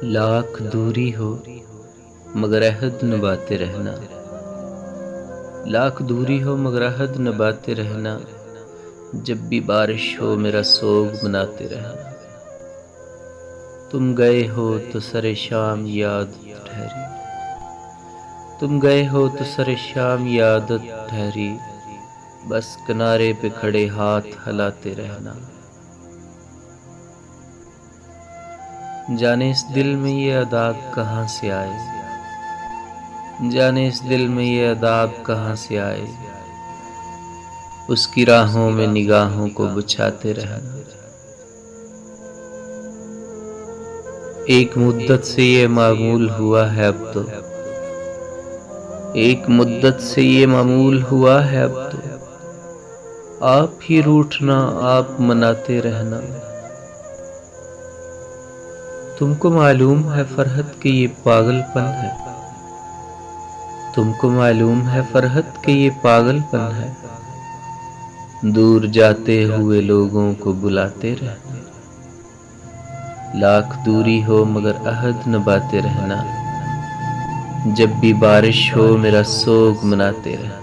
لاکھ دوری ہو مگر عہد نبھاتے رہنا، لاکھ دوری ہو مگر عہد نبھاتے رہنا، جب بھی بارش ہو میرا سوگ مناتے رہنا۔ تم گئے ہو تو سر شام یاد ٹھہری، تم گئے ہو تو سر شام یادت ٹھہری، بس کنارے پہ کھڑے ہاتھ ہلاتے رہنا۔ جانے اس دل میں یہ عذاب کہاں سے آئے، جانے اس دل میں یہ عذاب کہاں سے آئے، اس کی راہوں میں نگاہوں کو بچھاتے رہنا۔ ایک مدت سے یہ معمول ہوا ہے اب تو، ایک مدت سے یہ معمول ہوا ہے اب تو، آپ ہی روٹھنا آپ مناتے رہنا۔ تم کو معلوم ہے فرحت کہ یہ پاگل پن ہے، تم کو معلوم ہے فرحت کہ یہ پاگل پن ہے، دور جاتے ہوئے لوگوں کو بلاتے رہنا۔ لاکھ دوری ہو مگر عہد نبھاتے رہنا، جب بھی بارش ہو میرا سوگ مناتے رہنا۔